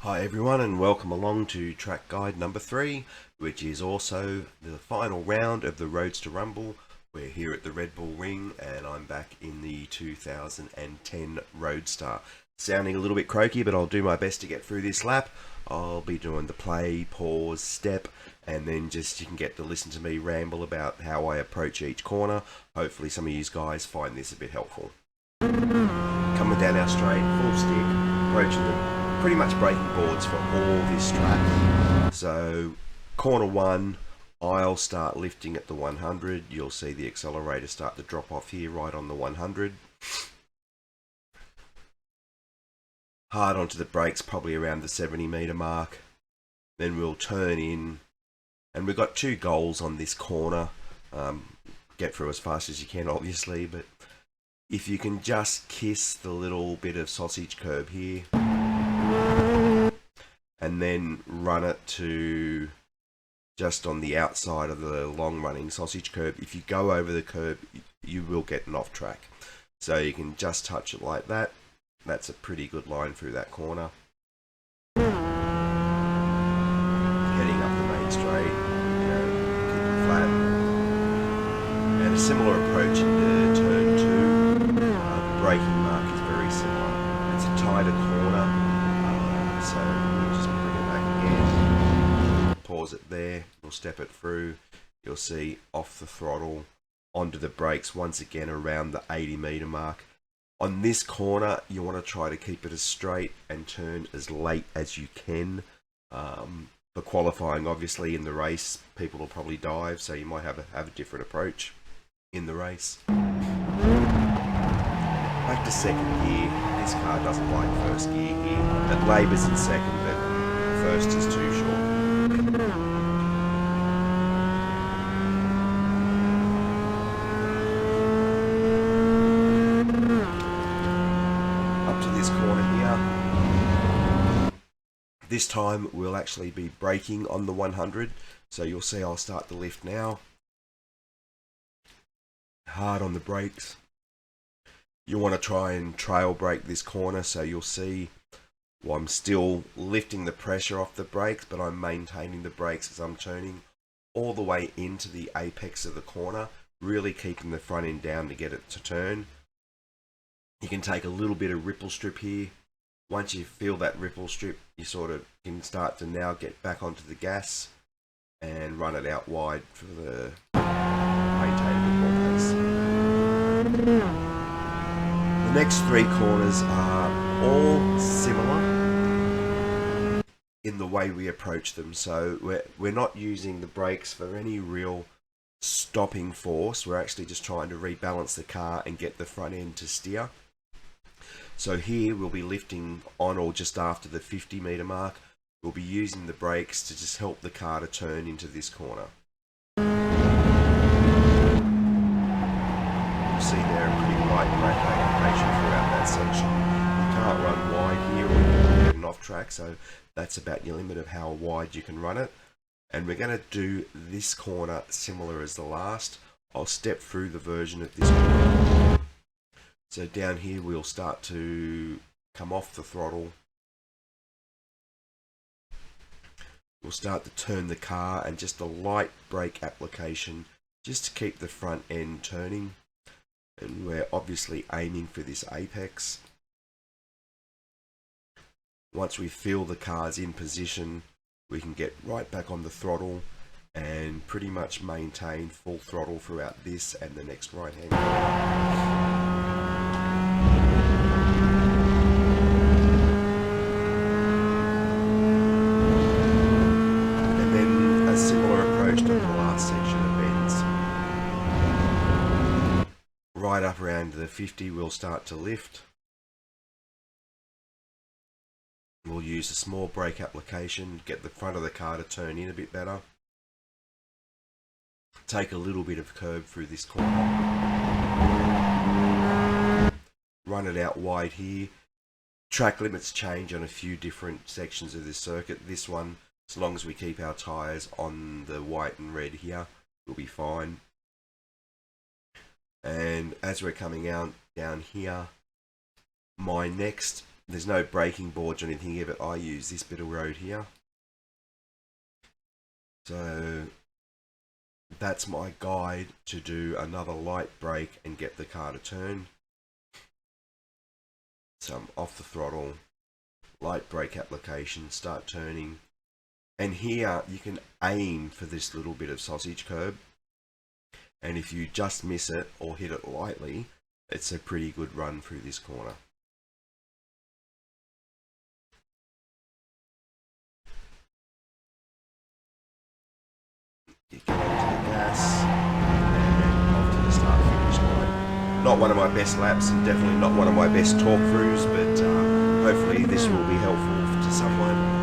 Hi everyone and welcome along to track guide number 3, which is also the final round of the Roadster Rumble. We're here at the Red Bull Ring and I'm back in the 2010 Roadster. Sounding a little bit croaky, but I'll do my best to get through this lap. I'll be doing the play, pause, step, and then just you can get to listen to me ramble about how I approach each corner. Hopefully some of you guys find this a bit helpful. Coming down our straight, full stick, approaching the pretty much braking boards for all this track. So corner 1, I'll start lifting at the 100. You'll see the accelerator start to drop off here right on the 100. Hard onto the brakes probably around the 70-meter mark. Then we'll turn in, and we've got 2 goals on this corner. Get through as fast as you can obviously, but if you can just kiss the little bit of sausage curb here and then run it to just on the outside of the long running sausage curb. If you go over the curb, you will get an off track. So you can just touch it like that. That's a pretty good line through that corner. Heading up the main straight, keep it flat. And a similar approach into turn 2. The braking mark is very similar. It's a tighter corner. So we'll just bring it back again, pause it there, we'll step it through, you'll see off the throttle, onto the brakes once again around the 80-meter mark. On this corner you want to try to keep it as straight and turn as late as you can. For qualifying obviously in the race people will probably dive, so you might have a different approach in the race. Back to second gear. This car doesn't like first gear here. It labours in second, but first is too short. Up to this corner here. This time we'll actually be braking on the 100. So you'll see I'll start the lift now. Hard on the brakes. You want to try and trail brake this corner, so you'll see I'm still lifting the pressure off the brakes, but I'm maintaining the brakes as I'm turning all the way into the apex of the corner, really keeping the front end down to get it to turn. You can take a little bit of ripple strip here. Once you feel that ripple strip, you sort of can start to now get back onto the gas and run it out wide for the maintain a bit more pace. The next 3 corners are all similar in the way we approach them. So we're not using the brakes for any real stopping force. We're actually just trying to rebalance the car and get the front end to steer. So here we'll be lifting on or just after the 50-meter mark. We'll be using the brakes to just help the car to turn into this corner. See there a pretty wide brake application throughout that section. You can't run wide here or you get an off track, so that's about your limit of how wide you can run it. And we're going to do this corner similar as the last. I'll step through the version of this corner. So down here we'll start to come off the throttle. We'll start to turn the car and just a light brake application just to keep the front end turning. And we're obviously aiming for this apex. Once we feel the car's in position, we can get right back on the throttle and pretty much maintain full throttle throughout this and the next right hand corner. And then a similar approach to the last section of bends. Right up around the 50 we'll start to lift. We'll use a small brake application, get the front of the car to turn in a bit better. Take a little bit of curb through this corner. Run it out wide here. Track limits change on a few different sections of this circuit. This one, as long as we keep our tyres on the white and red here, we'll be fine. And as we're coming out down here, my next there's no braking boards or anything here, but I use this bit of road here. So that's my guide to do another light brake and get the car to turn. So I'm off the throttle, light brake application, start turning. And here you can aim for this little bit of sausage curb. And if you just miss it or hit it lightly, it's a pretty good run through this corner. You get onto the gas and off to the start finish line. Not one of my best laps and definitely not one of my best talk throughs, but hopefully this will be helpful to someone.